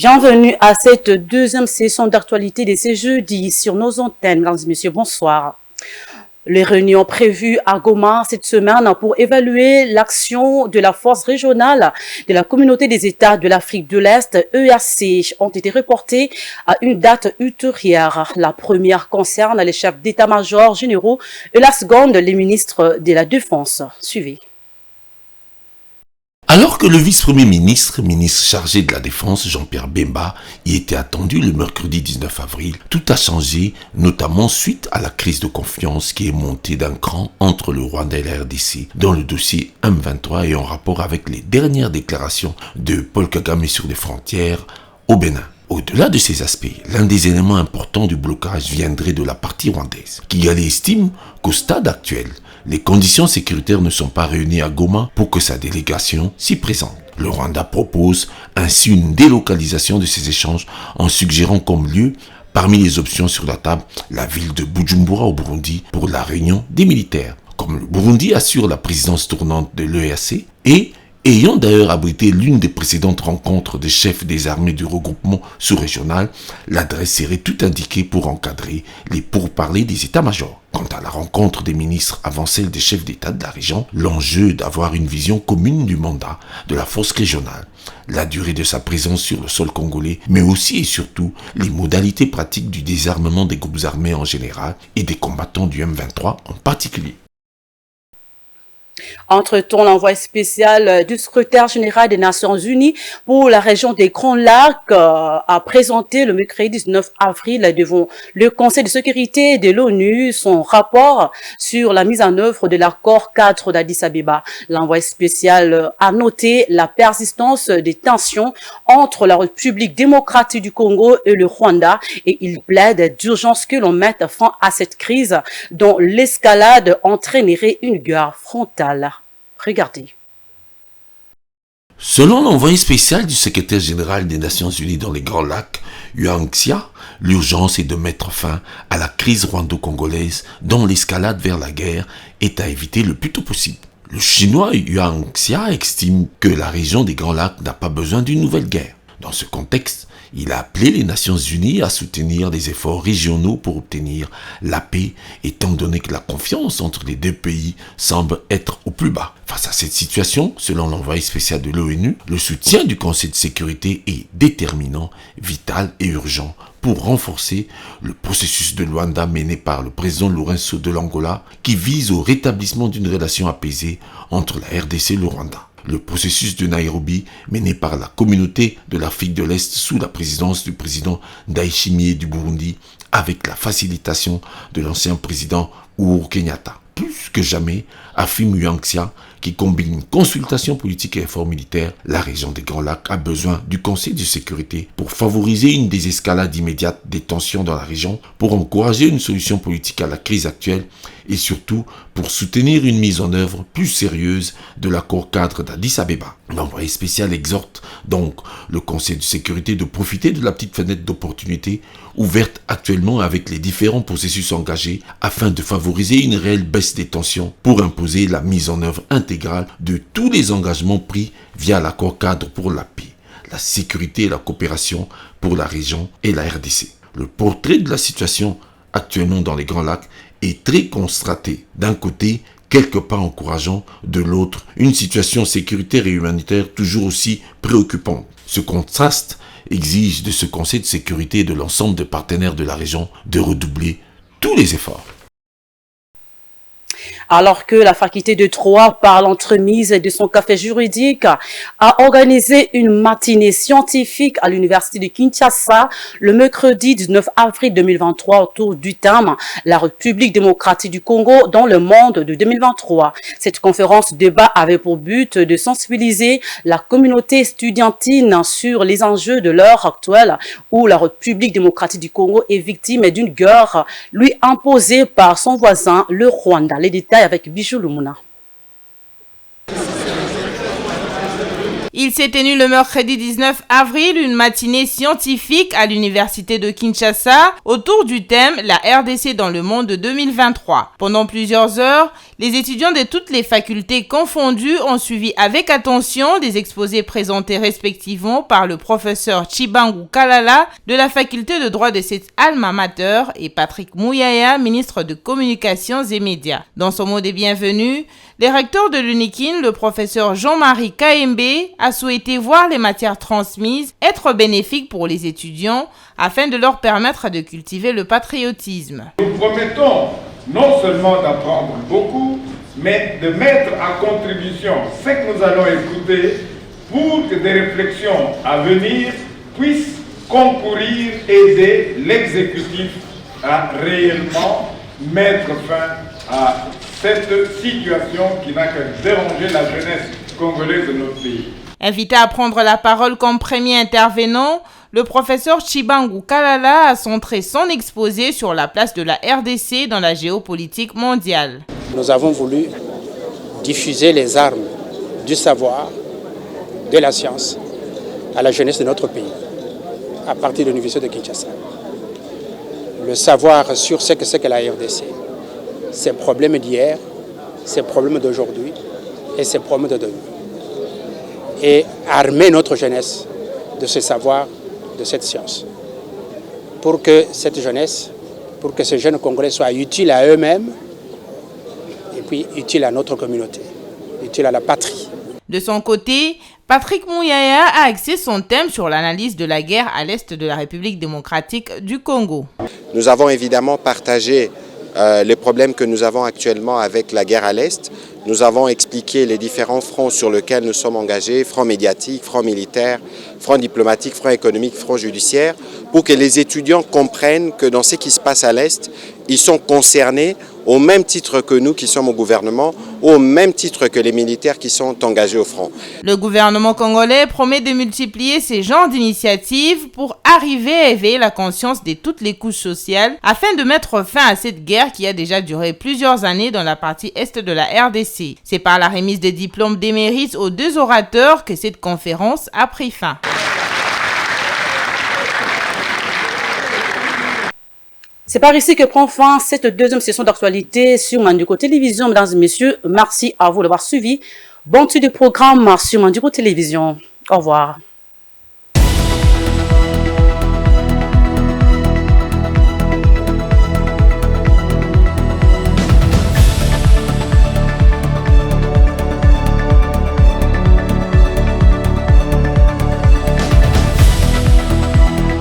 Bienvenue à cette deuxième session d'actualité de ce jeudi sur nos antennes. Mesdames et messieurs, bonsoir. Les réunions prévues à Goma cette semaine pour évaluer l'action de la force régionale de la communauté des États de l'Afrique de l'Est, EAC, ont été reportées à une date ultérieure. La première concerne les chefs d'état-major généraux et la seconde les ministres de la Défense. Suivez. Alors que le vice-premier ministre chargé de la Défense, Jean-Pierre Bemba, y était attendu le mercredi 19 avril, tout a changé, notamment suite à la crise de confiance qui est montée d'un cran entre le Rwanda et la RDC dans le dossier M23 et en rapport avec les dernières déclarations de Paul Kagame sur les frontières au Bénin. Au-delà de ces aspects, l'un des éléments importants du blocage viendrait de la partie rwandaise, qui estime qu'au stade actuel, les conditions sécuritaires ne sont pas réunies à Goma pour que sa délégation s'y présente. Le Rwanda propose ainsi une délocalisation de ces échanges en suggérant comme lieu, parmi les options sur la table, la ville de Bujumbura au Burundi pour la réunion des militaires. Comme le Burundi assure la présidence tournante de l'EAC et ayant d'ailleurs abrité l'une des précédentes rencontres des chefs des armées du regroupement sous-régional, l'adresse serait tout indiquée pour encadrer les pourparlers des états-majors. Quant à la rencontre des ministres avant celle des chefs d'État de la région, l'enjeu est d'avoir une vision commune du mandat de la force régionale, la durée de sa présence sur le sol congolais, mais aussi et surtout les modalités pratiques du désarmement des groupes armés en général et des combattants du M23 en particulier. Entre-temps, l'envoyé spécial du secrétaire général des Nations Unies pour la région des Grands Lacs a présenté le mercredi 19 avril devant le Conseil de sécurité de l'ONU son rapport sur la mise en œuvre de l'accord cadre d'Addis Abeba. L'envoyé spécial a noté la persistance des tensions entre la République démocratique du Congo et le Rwanda et il plaide d'urgence que l'on mette fin à cette crise dont l'escalade entraînerait une guerre frontale. Regardez. Selon l'envoyé spécial du secrétaire général des Nations Unies dans les Grands Lacs, Yuan Xia, l'urgence est de mettre fin à la crise rwando-congolaise dont l'escalade vers la guerre est à éviter le plus tôt possible. Le chinois Yuan Xia estime que la région des Grands Lacs n'a pas besoin d'une nouvelle guerre. Dans ce contexte, il a appelé les Nations Unies à soutenir les efforts régionaux pour obtenir la paix, étant donné que la confiance entre les deux pays semble être au plus bas. Face à cette situation, selon l'envoyé spécial de l'ONU, le soutien du Conseil de sécurité est déterminant, vital et urgent pour renforcer le processus de Luanda mené par le président Lourenço de l'Angola qui vise au rétablissement d'une relation apaisée entre la RDC et le Rwanda. Le processus de Nairobi mené par la communauté de l'Afrique de l'Est sous la présidence du président Ndayishimiye du Burundi avec la facilitation de l'ancien président Uhuru Kenyatta. Plus que jamais, affirme Yuan Xia, qui combine consultation politique et effort militaire, la région des Grands Lacs a besoin du Conseil de sécurité pour favoriser une désescalade immédiate des tensions dans la région, pour encourager une solution politique à la crise actuelle et surtout pour soutenir une mise en œuvre plus sérieuse de l'accord cadre d'Addis Abeba. L'envoyé spécial exhorte donc le Conseil de sécurité de profiter de la petite fenêtre d'opportunité ouverte actuellement avec les différents processus engagés afin de favoriser une réelle baisse des tensions pour imposer la mise en œuvre intégrale de tous les engagements pris via l'accord cadre pour la paix, la sécurité et la coopération pour la région et la RDC. Le portrait de la situation actuellement dans les Grands Lacs est très constaté. D'un côté, quelque part encourageant, de l'autre, une situation sécuritaire et humanitaire toujours aussi préoccupante. Ce contraste exige de ce Conseil de sécurité et de l'ensemble des partenaires de la région de redoubler tous les efforts. Alors que la faculté de Troyes, par l'entremise de son café juridique, a organisé une matinée scientifique à l'université de Kinshasa le mercredi 19 avril 2023 autour du thème « La République démocratique du Congo dans le monde de 2023 ». Cette conférence débat avait pour but de sensibiliser la communauté estudiantine sur les enjeux de l'heure actuelle où la République démocratique du Congo est victime d'une guerre lui imposée par son voisin, le Rwanda. Les détails avec Bijou Lumuna. Il s'est tenu le mercredi 19 avril une matinée scientifique à l'université de Kinshasa autour du thème « La RDC dans le monde de 2023 ». Pendant plusieurs heures, Les étudiants de toutes les facultés confondues ont suivi avec attention des exposés présentés respectivement par le professeur Chibangu Kalala de la faculté de droit de cette alma mater et Patrick Mouyaya, ministre de Communications et Médias. Dans son mot de bienvenue, le recteur de l'UNIKIN, le professeur Jean-Marie Kaembe, a souhaité voir les matières transmises être bénéfiques pour les étudiants afin de leur permettre de cultiver le patriotisme. Nous promettons non seulement d'apprendre beaucoup, mais de mettre à contribution ce que nous allons écouter pour que des réflexions à venir puissent concourir, aider l'exécutif à réellement mettre fin à cette situation qui n'a qu'à déranger la jeunesse congolaise de notre pays. Invité à prendre la parole comme premier intervenant, le professeur Chibangu Kalala a centré son exposé sur la place de la RDC dans la géopolitique mondiale. Nous avons voulu diffuser les armes du savoir, de la science à la jeunesse de notre pays, à partir de l'Université de Kinshasa. Le savoir sur ce que c'est que la RDC, ses problèmes d'hier, ses problèmes d'aujourd'hui et ses problèmes de demain. Et armer notre jeunesse de ce savoir, de cette science, pour que cette jeunesse, pour que ces jeunes Congolais soient utiles à eux-mêmes et puis utiles à notre communauté, utiles à la patrie. De son côté, Patrick Mouyaya a axé son thème sur l'analyse de la guerre à l'est de la République démocratique du Congo. Nous avons évidemment partagé les problèmes que nous avons actuellement avec la guerre à l'Est. Nous avons expliqué les différents fronts sur lesquels nous sommes engagés, front médiatique, front militaire, front diplomatique, front économique, front judiciaire, pour que les étudiants comprennent que dans ce qui se passe à l'Est, ils sont concernés au même titre que nous qui sommes au gouvernement, ou au même titre que les militaires qui sont engagés au front. Le gouvernement congolais promet de multiplier ces genres d'initiatives pour arriver à éveiller la conscience de toutes les couches sociales afin de mettre fin à cette guerre qui a déjà duré plusieurs années dans la partie est de la RDC. C'est par la remise des diplômes d'émérite aux deux orateurs que cette conférence a pris fin. C'est par ici que prend fin cette deuxième session d'actualité sur Manduko Télévision. Mesdames et messieurs, merci à vous d'avoir suivi. Bon suivi du programme sur Manduko Télévision. Au revoir.